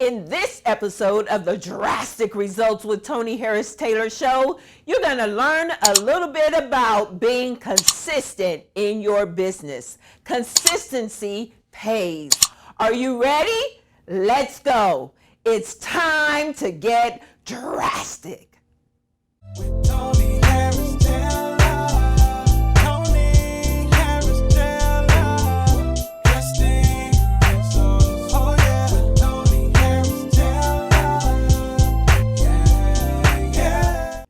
In this episode of the Drastic Results with Toni Harris Taylor show, you're going to learn a little bit about being consistent in your business. Consistency pays. Are you ready? Let's go. It's time to get drastic. With Toni Harris Taylor, Toni Harris Taylor, Drastic Results. Oh yeah, Toni Harris Taylor, yeah.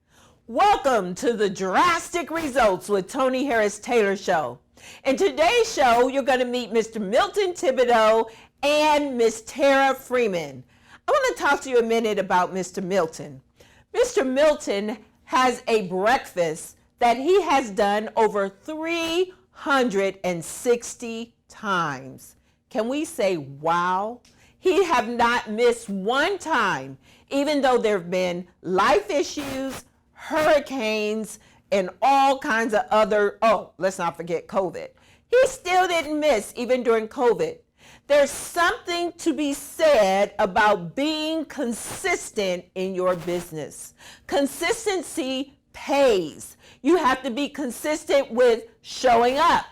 Welcome to the Drastic Results with Toni Harris Taylor show. In today's show, you're going to meet Mr. Milton Thibodeaux and Miss Tara Freeman. I want to talk to you a minute about Mr. Milton. Mr. Milton has a breakfast that he has done over 360 times. Can we say wow? He have not missed one time, even though there have been life issues, hurricanes, and all kinds of other, let's not forget COVID. He still didn't miss even during COVID. There's something to be said about being consistent in your business. Consistency pays. You have to be consistent with showing up.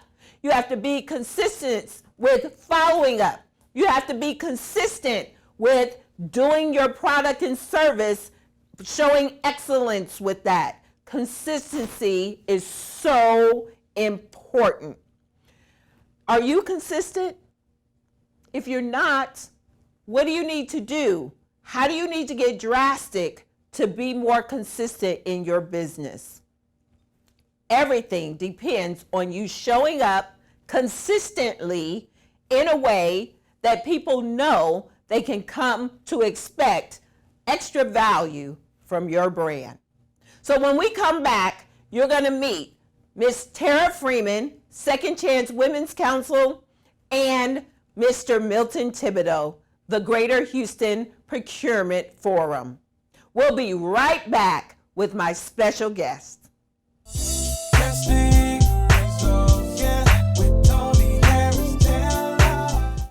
You have to be consistent with following up. You have to be consistent with doing your product and service, showing excellence with that. Consistency is so important. Are you consistent? If you're not, what do you need to do? How do you need to get drastic to be more consistent in your business? Everything depends on you showing up consistently in a way that people know they can come to expect extra value from your brand. So when we come back, you're going to meet Miss Tara Freeman, Second Chance Women's Council, and Mr. Milton Thibodeaux, the Greater Houston Procurement Forum. We'll be right back with my special guest. Drastic Results, yeah, with Toni Harris Taylor.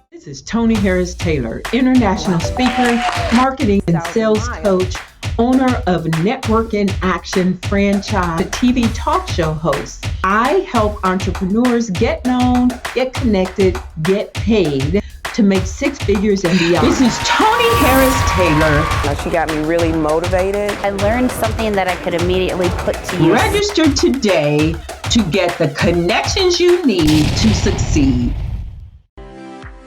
This is Toni Harris Taylor, international speaker, marketing and sales coach, owner of Network in Action franchise, a TV talk show host. I help entrepreneurs get known, get connected, get paid to make six figures and beyond. This is Toni Harris Taylor. She got me really motivated. I learned something that I could immediately put to use. Register today to get the connections you need to succeed.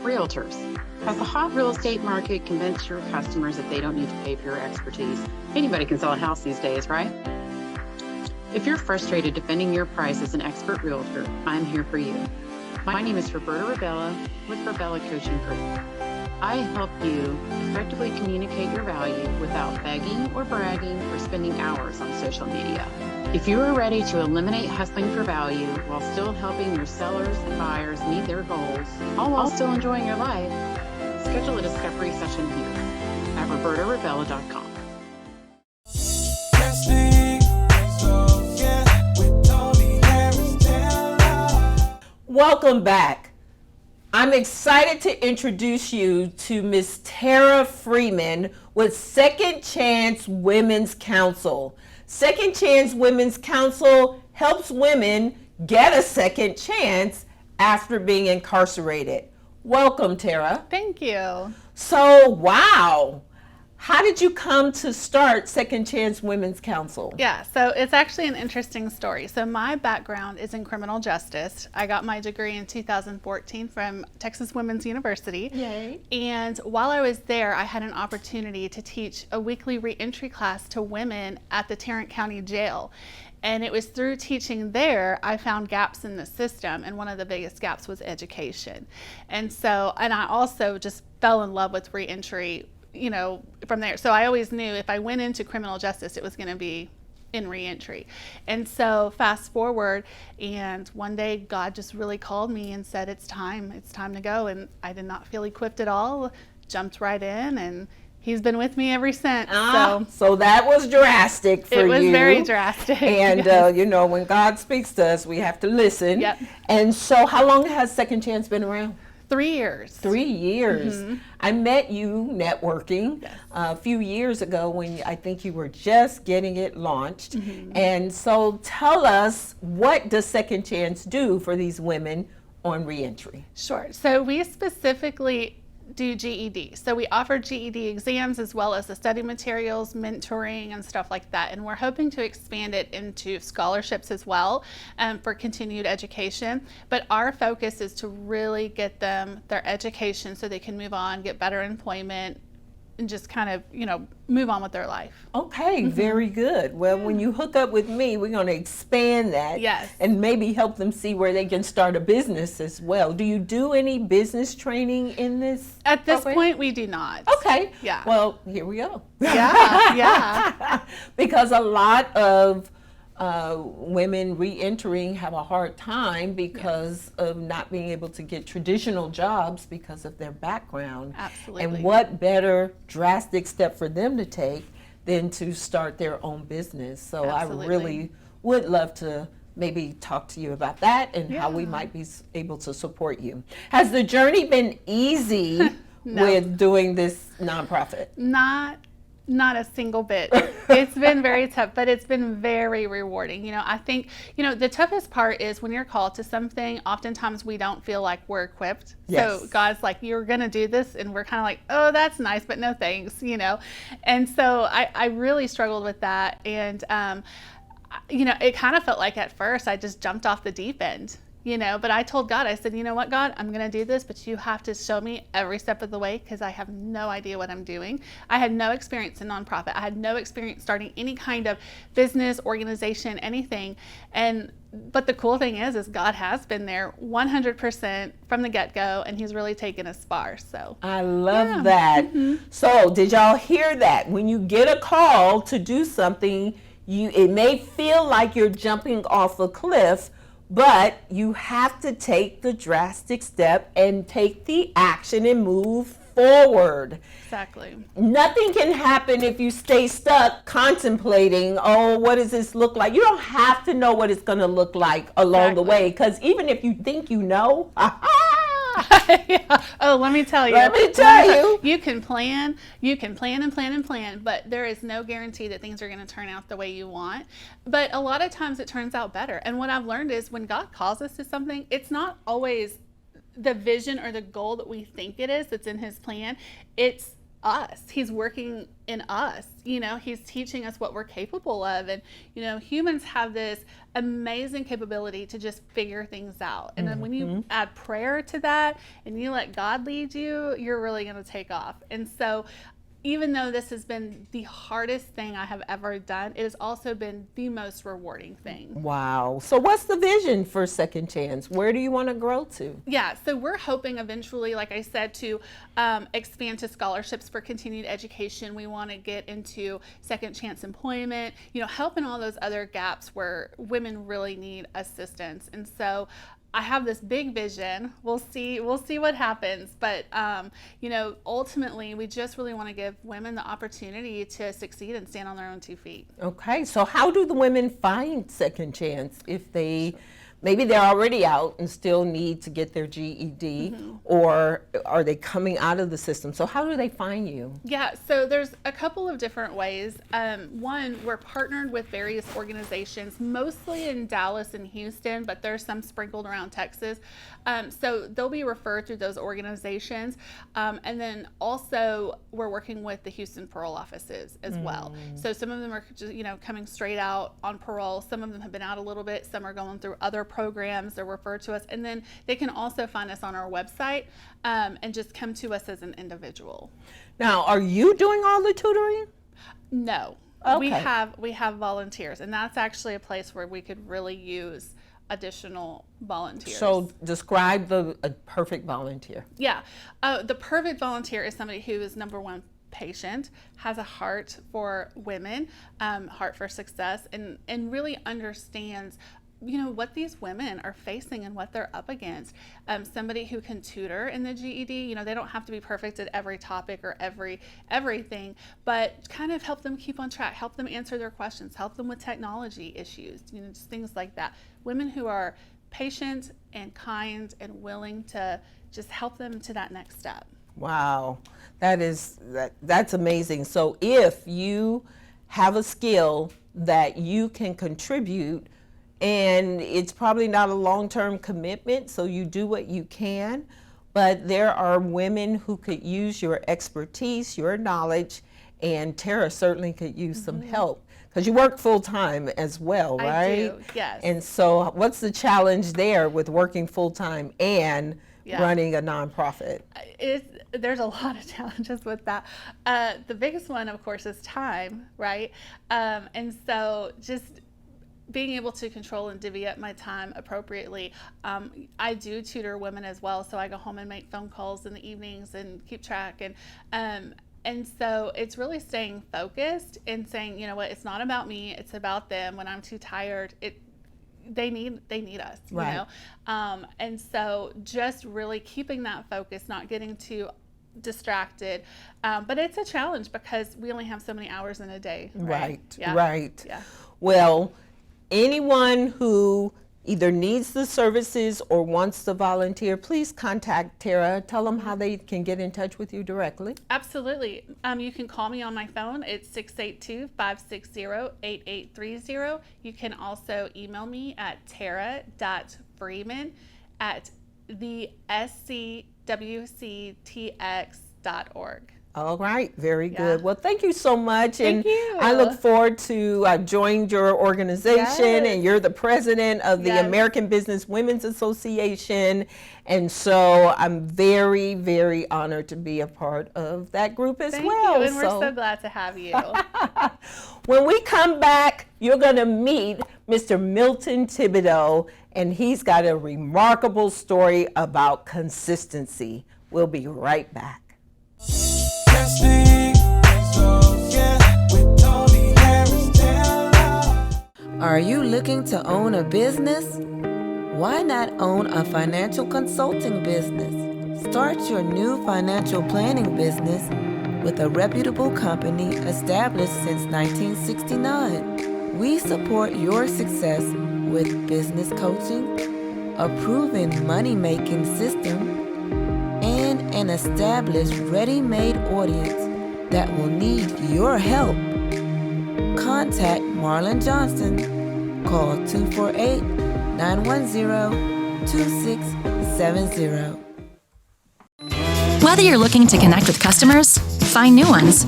Realtors. Has the hot real estate market convinced your customers that they don't need to pay for your expertise? Anybody can sell a house these days, right? If you're frustrated defending your price as an expert realtor, I'm here for you. My name is Roberta Rabella with Rabella Coaching Group. I help you effectively communicate your value without begging or bragging or spending hours on social media. If you are ready to eliminate hustling for value while still helping your sellers and buyers meet their goals, all while still enjoying your life, schedule a discovery session here at robertarabella.com. Drastic Results, yeah, with Toni Harris Taylor. Welcome back. I'm excited to introduce you to Miss Tara Freeman with Second Chance Women's Council. Second Chance Women's Council helps women get a second chance after being incarcerated. Welcome, Tara. Thank you. So, wow. How did you come to start Second Chance Women's Council? Yeah, so it's actually an interesting story. So my background is in criminal justice. I got my degree in 2014 from Texas Women's University. Yay. And while I was there, I had an opportunity to teach a weekly reentry class to women at the Tarrant County Jail. And it was through teaching there, I found gaps in the system, and one of the biggest gaps was education. And I also just fell in love with reentry, from there. So I always knew if I went into criminal justice, it was going to be in reentry. And so fast forward, and one day God just really called me and said, it's time to go. And I did not feel equipped at all, jumped right in, and He's been with me ever since. So that was drastic for you. It was very drastic. And, yes. when God speaks to us, we have to listen. Yep. And so how long has Second Chance been around? 3 years. 3 years. Mm-hmm. I met you networking a few years ago when I think you were just getting it launched. Mm-hmm. And so tell us, what does Second Chance do for these women on reentry? Sure. So we specifically do GED. So we offer GED exams as well as the study materials, mentoring, and stuff like that. And we're hoping to expand it into scholarships as well for continued education. But our focus is to really get them their education so they can move on, get better employment, and just kind of, move on with their life. Okay, very good. Well, when you hook up with me, we're going to expand that. Yes. And maybe help them see where they can start a business as well. Do you do any business training in this? At this program? point, we do not. Okay. Yeah. Well, here we go. Yeah. Because a lot of women re-entering have a hard time because of not being able to get traditional jobs because of their background. Absolutely. And what better drastic step for them to take than to start their own business. So Absolutely. I really would love to maybe talk to you about that and how we might be able to support you. Has the journey been easy with doing this nonprofit? Not a single bit. It's been very tough, but it's been very rewarding. I think, the toughest part is when you're called to something, oftentimes we don't feel like we're equipped. Yes. So God's like, you're going to do this. And we're kind of like, oh, that's nice, but no thanks, And so I really struggled with that. And, it kind of felt like at first I just jumped off the deep end. But I told God, I said, you know what, God, I'm going to do this, but you have to show me every step of the way because I have no idea what I'm doing. I had no experience in nonprofit. I had no experience starting any kind of business, organization, anything. But the cool thing is God has been there 100% from the get-go, and he's really taken us far. So I love that. So did y'all hear that? When you get a call to do something, it may feel like you're jumping off a cliff, but you have to take the drastic step and take the action and move forward. Exactly. Nothing can happen if you stay stuck contemplating, oh, what does this look like? You don't have to know what it's going to look like along the way, because even if you think you know, yeah. Oh, let me tell you. You can plan and plan, but there is no guarantee that things are going to turn out the way you want. But a lot of times it turns out better. And what I've learned is when God calls us to something, it's not always the vision or the goal that we think it is that's in his plan. It's us. He's working in us. He's teaching us what we're capable of. And, humans have this amazing capability to just figure things out. And then when you add prayer to that and you let God lead you, you're really going to take off. And so even though this has been the hardest thing I have ever done, it has also been the most rewarding thing. Wow. So what's the vision for Second Chance? Where do you want to grow to? Yeah, so we're hoping eventually, like I said, to expand to scholarships for continued education. We want to get into second chance employment, helping all those other gaps where women really need assistance. And so I have this big vision. We'll see what happens. But, ultimately, we just really want to give women the opportunity to succeed and stand on their own 2 feet. Okay. So how do the women find Second Chance if maybe they're already out and still need to get their GED, or are they coming out of the system? So how do they find you? Yeah, so there's a couple of different ways. One, we're partnered with various organizations, mostly in Dallas and Houston, but there's some sprinkled around Texas. So they'll be referred through those organizations. And then also we're working with the Houston parole offices as well. So some of them are just, coming straight out on parole. Some of them have been out a little bit. Some are going through other programs. They're referred to us. And then they can also find us on our website and just come to us as an individual. Now, are you doing all the tutoring? No. Okay. We have volunteers, and that's actually a place where we could really use additional volunteers. So describe a perfect volunteer. Yeah. The perfect volunteer is somebody who is, number one, patient, has a heart for women, heart for success, and really understands what these women are facing and what they're up against. Somebody who can tutor in the GED, they don't have to be perfect at every topic or everything, but kind of help them keep on track, help them answer their questions, help them with technology issues, just things like that. Women who are patient and kind and willing to just help them to that next step. Wow, that's amazing. So if you have a skill that you can contribute, and it's probably not a long-term commitment, so you do what you can, but there are women who could use your expertise, your knowledge, and Tara certainly could use some help, because you work full-time as well, right? I do, yes. And so what's the challenge there with working full-time and running a nonprofit? There's a lot of challenges with that. The biggest one, of course, is time, right? And so just being able to control and divvy up my time appropriately. I do tutor women as well, so I go home and make phone calls in the evenings and keep track. And so it's really staying focused and saying, you know what, it's not about me, it's about them. When I'm too tired, they need us, right. You know? And so just really keeping that focus, not getting too distracted. But it's a challenge because we only have so many hours in a day. Right, Yeah. right. Yeah. Well, anyone who either needs the services or wants to volunteer, please contact Tara. Tell them how they can get in touch with you directly. Absolutely. You can call me on my phone. It's 682-560-8830. You can also email me at tara.freeman@thescwctx.org. All right, very good. Well, thank you so much. Thank and you. I look forward to joining your organization. Yes. And you're the president of the Yes. American Business Women's Association. And so I'm very, very honored to be a part of that group as Thank well. you, and we're so glad to have you. When we come back, you're going to meet Mr. Milton Thibodeaux, and he's got a remarkable story about consistency. We'll be right back. Drastic Results, yeah, with Toni Harris Taylor. Are you looking to own a business? Why not own a financial consulting business? Start your new financial planning business with a reputable company established since 1969. We support your success with business coaching, a proven money-making system, and an established ready-made audience that will need your help. Contact Marlon Johnson. Call 248-910-2670. Whether you're looking to connect with customers, find new ones,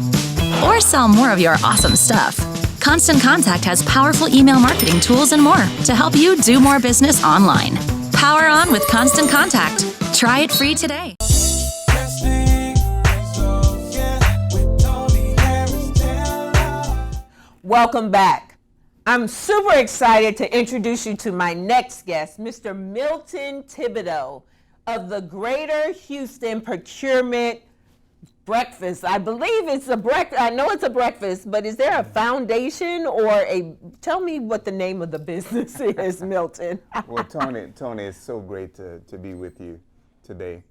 or sell more of your awesome stuff, Constant Contact has powerful email marketing tools and more to help you do more business online. Power on with Constant Contact. Try it free today. Drastic Results, yeah, with Toni Harris Taylor. Welcome back. I'm super excited to introduce you to my next guest, Mr. Milton Thibodeaux of the Greater Houston Procurement Breakfast. I believe it's a breakfast. I know it's a breakfast, but is there a foundation or tell me what the name of the business is, Milton. Well, Toni, it's so great to be with you today.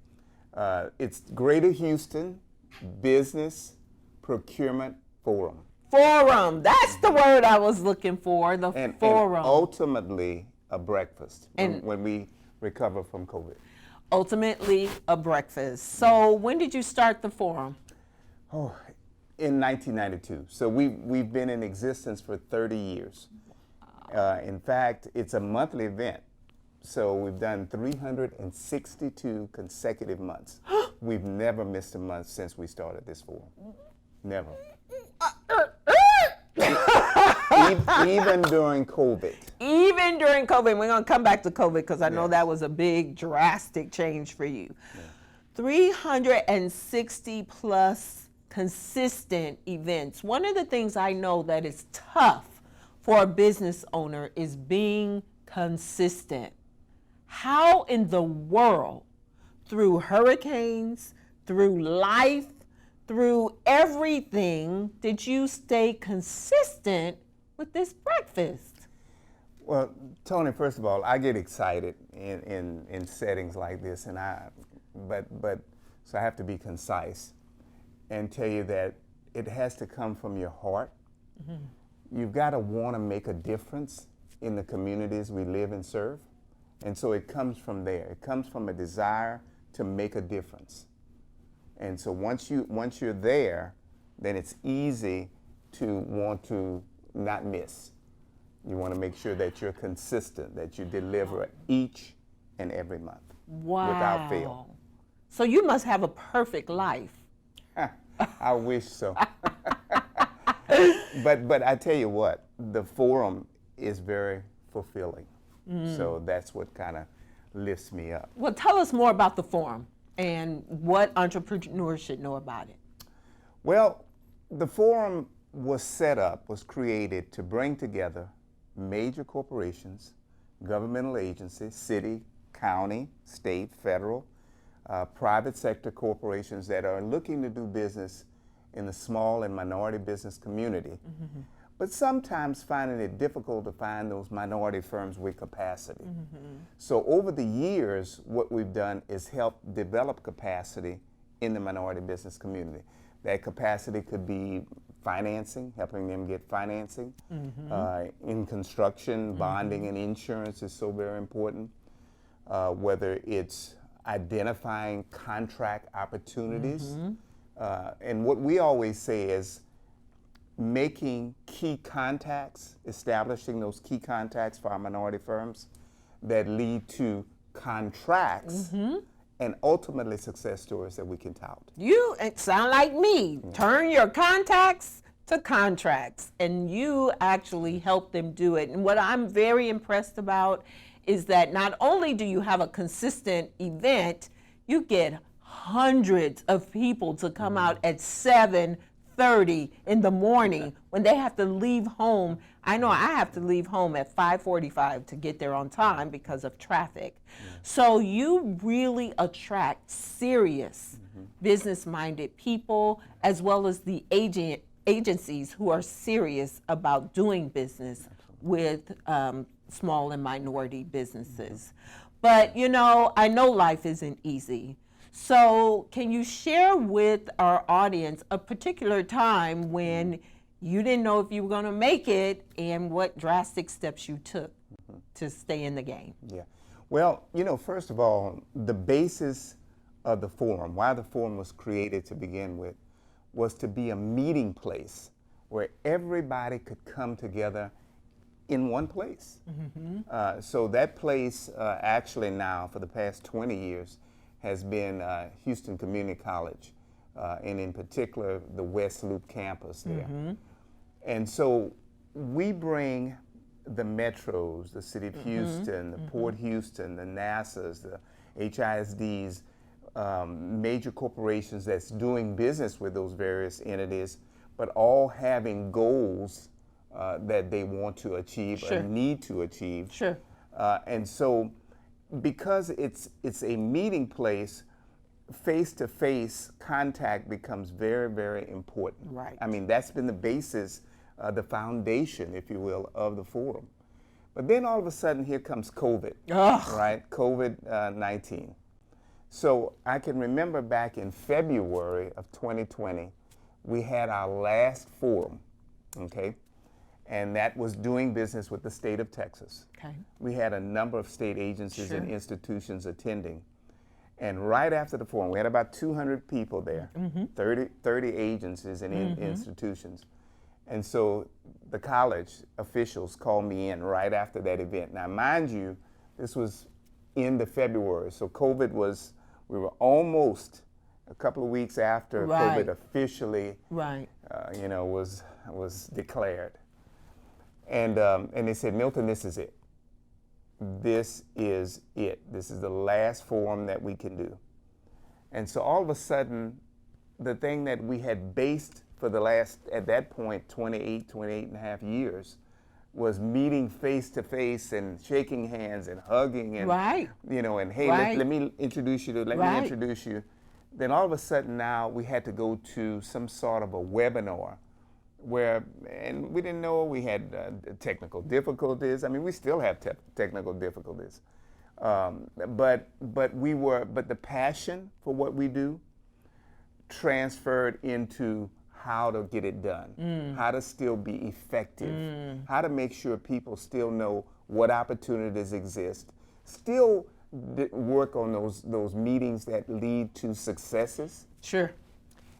It's Greater Houston Business Procurement Forum. Forum, that's the word I was looking for, the forum. And ultimately a breakfast when we recover from COVID. Ultimately a breakfast. So when did you start the forum? Oh, in 1992. So we've been in existence for 30 years. In fact, it's a monthly event. So we've done 362 consecutive months. We've never missed a month since we started this forum. Never. Even during COVID. Even during COVID. We're going to come back to COVID because I know that was a big, drastic change for you. Yeah. 360 plus consistent events. One of the things I know that is tough for a business owner is being consistent. How in the world, through hurricanes, through life, through everything, did you stay consistent with this breakfast? Well, Toni, first of all, I get excited in settings like this, and so I have to be concise and tell you that it has to come from your heart. Mm-hmm. You've got to want to make a difference in the communities we live and serve. And so it comes from there. It comes from a desire to make a difference. And so once you're there, then it's easy to want to not miss. You want to make sure that you're consistent, that you deliver each and every month without fail. So you must have a perfect life. I wish so. But I tell you what, the forum is very fulfilling. So that's what kind of lifts me up. Well, tell us more about the forum and what entrepreneurs should know about it. Well, the forum was created to bring together major corporations, governmental agencies, city, county, state, federal, private sector corporations that are looking to do business in the small and minority business community, but sometimes finding it difficult to find those minority firms with capacity. So over the years, what we've done is help develop capacity in the minority business community. That capacity could be financing, helping them get financing. In construction, bonding and insurance is so very important. Whether it's identifying contract opportunities. And what we always say is making key contacts, establishing those key contacts for our minority firms that lead to contracts and ultimately success stories that we can tout. You sound like me. Turn your contacts to contracts, and you actually help them do it. And what I'm very impressed about is that not only do you have a consistent event, you get hundreds of people to come out at 7:30 in the morning when they have to leave home. I know I have to leave home at 5:45 to get there on time because of traffic. So you really attract serious business-minded people, as well as the agencies who are serious about doing business with small and minority businesses. But you know, I know life isn't easy. So can you share with our audience a particular time when you didn't know if you were going to make it and what drastic steps you took to stay in the game? Yeah. Well, you know, first of all, the basis of the forum, why the forum was created to begin with, was to be a meeting place where everybody could come together in one place. So that place actually now, for the past 20 years, has been Houston Community College, and in particular, the West Loop campus there. And so we bring the metros, the city of Houston, the Port Houston, the NASA's, the HISD's, major corporations that's doing business with those various entities, but all having goals that they want to achieve or need to achieve. And so because it's a meeting place, face-to-face contact becomes very, very important. Right. I mean, that's been the basis, the foundation, if you will, of the forum. But then all of a sudden, here comes COVID, right? COVID-19. So I can remember back in February of 2020, we had our last forum, okay? And that was doing business with the state of Texas. Okay. We had a number of state agencies and institutions attending. And right after the forum, we had about 200 people there, 30 agencies and institutions. And so the college officials called me in right after that event. Now, mind you, this was end of February, so COVID was, we were almost a couple of weeks after COVID officially, you know, was declared. And they said, Milton, this is it. This is it. This is the last forum that we can do. And so all of a sudden, the thing that we had based for the last, at that point, 28 and a half years, was meeting face to face and shaking hands and hugging and, you know, and hey, let me introduce you to, let me introduce you. Then all of a sudden now we had to go to some sort of a webinar where, and we didn't know, we had technical difficulties. I mean, we still have technical difficulties. But the passion for what we do transferred into how to get it done, how to still be effective, how to make sure people still know what opportunities exist, still work on those meetings that lead to successes. Sure.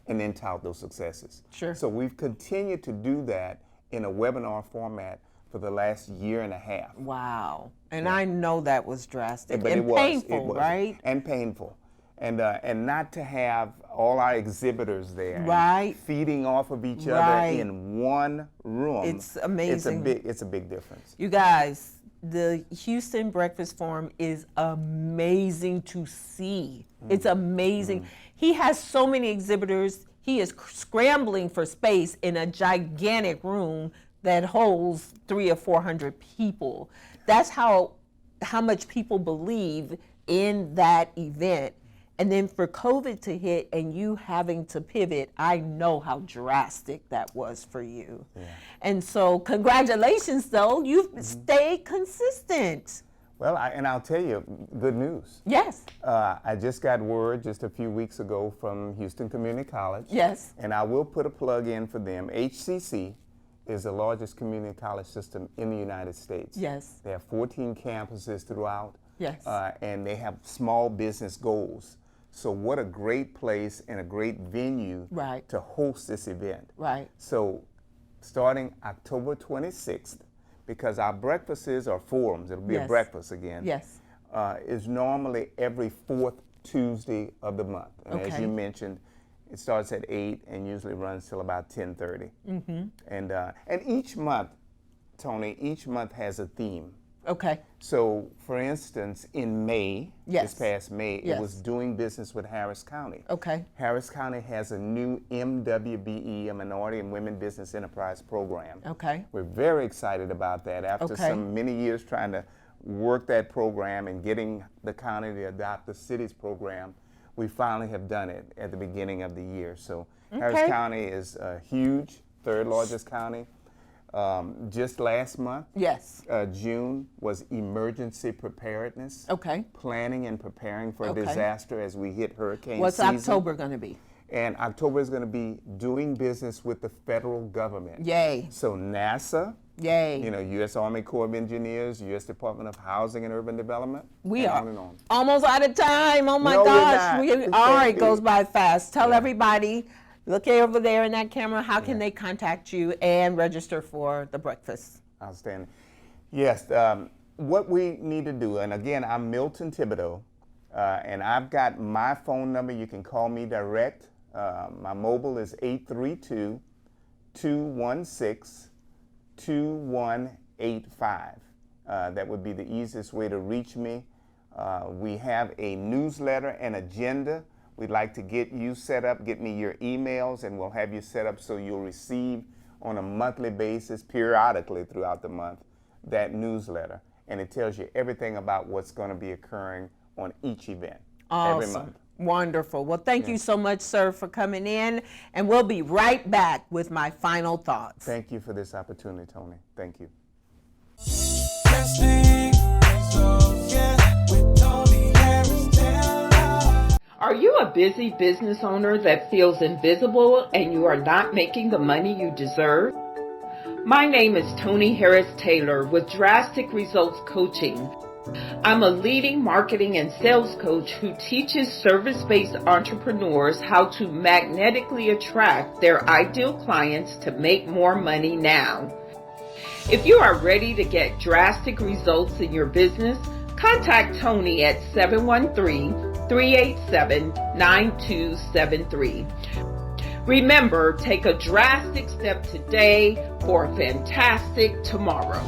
And then tout those successes. Sure. So we've continued to do that in a webinar format for the last year and a half. Wow. And I know that was drastic But and painful, right? And painful. And not to have all our exhibitors there, right, feeding off of each other in one room. It's amazing. It's a big difference. You guys, the Houston Breakfast Forum is amazing to see. It's amazing. He has so many exhibitors. He is scrambling for space in a gigantic room that holds 300 or 400 people. That's how much people believe in that event. And then for COVID to hit and you having to pivot, I know how drastic that was for you. Yeah. And so congratulations, though. You've stayed consistent. Well, I'll tell you, good news. Yes. I just got word just a few weeks ago from Houston Community College. Yes. And I will put a plug in for them. HCC is the largest community college system in the United States. Yes. They have 14 campuses throughout. Yes. And they have small business goals. So what a great place and a great venue to host this event. Right. So starting October 26th, because our breakfasts are forums, it'll be a breakfast again. Yes. Is normally every fourth Tuesday of the month. And as you mentioned, it starts at 8 and usually runs till about 10:30. And each month, Toni, each month has a theme. Okay. So, for instance, in May, this past May, it was doing business with Harris County. Okay. Harris County has a new MWBE, a Minority and Women Business Enterprise Program. Okay. We're very excited about that. After many years trying to work that program and getting the county to adopt the city's program, we finally have done it at the beginning of the year. So Harris County is huge, third largest county. Just last month, June, was emergency preparedness. Okay. Planning and preparing for a disaster as we hit hurricane What's season. October going to be? And October is going to be doing business with the federal government. Yay. So NASA, yay. You know, U.S. Army Corps of Engineers, U.S. Department of Housing and Urban Development. We are on and on. Almost out of time. Oh my gosh. All right, goes by fast. Tell everybody. Look over there in that camera. How can they contact you and register for the breakfast? Outstanding. Yes, what we need to do, and again, I'm Milton Thibodeaux, and I've got my phone number. You can call me direct. My mobile is 832-216-2185. That would be the easiest way to reach me. We have a newsletter and agenda. We'd like to get you set up, get me your emails, and we'll have you set up so you'll receive on a monthly basis, periodically throughout the month, that newsletter. And it tells you everything about what's going to be occurring on each event every month. Wonderful. Well, thank you so much, sir, for coming in. And we'll be right back with my final thoughts. Thank you for this opportunity, Toni. Thank you. Drastic Results, with Toni Harris Taylor. Are you a busy business owner that feels invisible and you are not making the money you deserve? My name is Toni Harris Taylor with Drastic Results Coaching. I'm a leading marketing and sales coach who teaches service-based entrepreneurs how to magnetically attract their ideal clients to make more money now. If you are ready to get drastic results in your business, contact Toni at 713-387-9273. Remember, take a drastic step today for a fantastic tomorrow.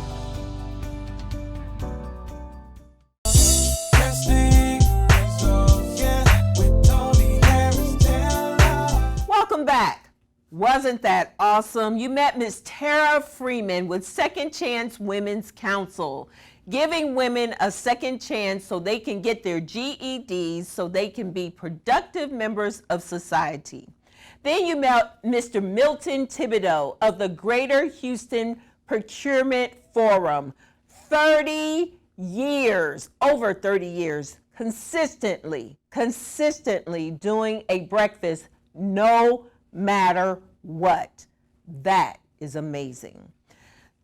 Drastic Results, with Toni Harris Taylor. Welcome back. Wasn't that awesome? You met Miss Tara Freeman with Second Chance Women's Council, giving women a second chance so they can get their GEDs so they can be productive members of society. Then you met Mr. Milton Thibodeaux of the Greater Houston Procurement Forum. 30 years, over 30 years, consistently doing a breakfast no matter what. That is amazing.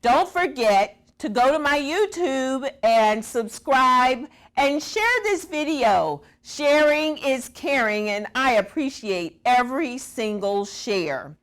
Don't forget to go to my YouTube and subscribe and share this video. Sharing is caring, and I appreciate every single share.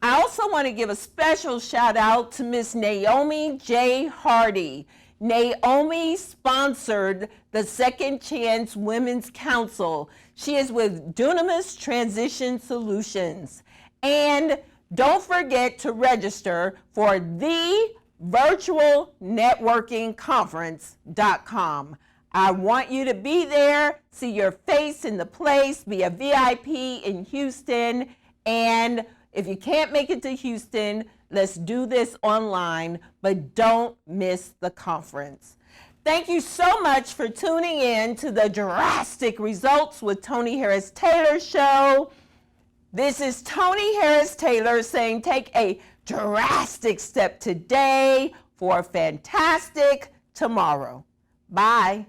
I also want to give a special shout out to Miss Naomi J. Hardy. Naomi sponsored the Second Chance Women's Council. She is with Dunamis Transition Solutions. And don't forget to register for thevirtualnetworkingconference.com. I want you to be there, see your face in the place, be a VIP in Houston. And if you can't make it to Houston, let's do this online, but don't miss the conference. Thank you so much for tuning in to the Drastic Results with Toni Harris Taylor show. This is Toni Harris Taylor saying take a drastic step today for a fantastic tomorrow. Bye.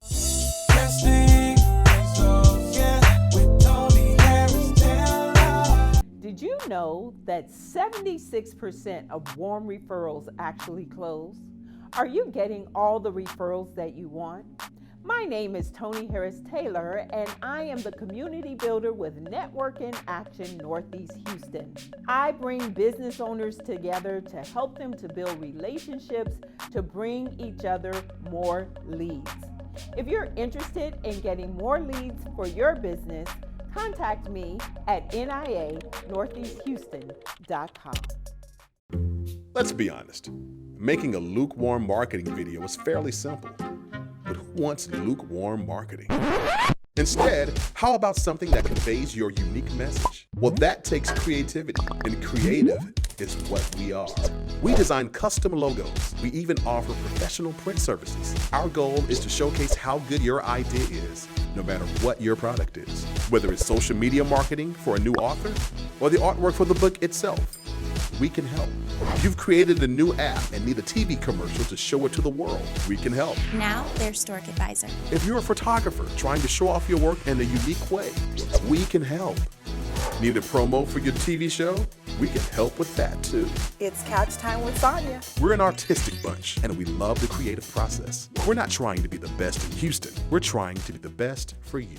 Drastic Results, yeah, with Toni Harris Taylor. Did you know that 76% of warm referrals actually close? Are you getting all the referrals that you want? My name is Toni Harris Taylor, and I am the community builder with Network in Action Northeast Houston. I bring business owners together to help them to build relationships to bring each other more leads. If you're interested in getting more leads for your business, contact me at nianortheasthouston.com. Let's be honest. Making a lukewarm marketing video is fairly simple. But who wants lukewarm marketing? Instead, how about something that conveys your unique message? Well, that takes creativity, and creative is what we are. We design custom logos. We even offer professional print services. Our goal is to showcase how good your idea is, no matter what your product is. Whether it's social media marketing for a new author or the artwork for the book itself, we can help. You've created a new app and need a TV commercial to show it to the world. We can help. Now they're Stork Advisor. If you're a photographer trying to show off your work in a unique way, we can help. Need a promo for your TV show? We can help with that too. It's Couch Time with Sonia. We're an artistic bunch and we love the creative process. We're not trying to be the best in Houston. We're trying to be the best for you.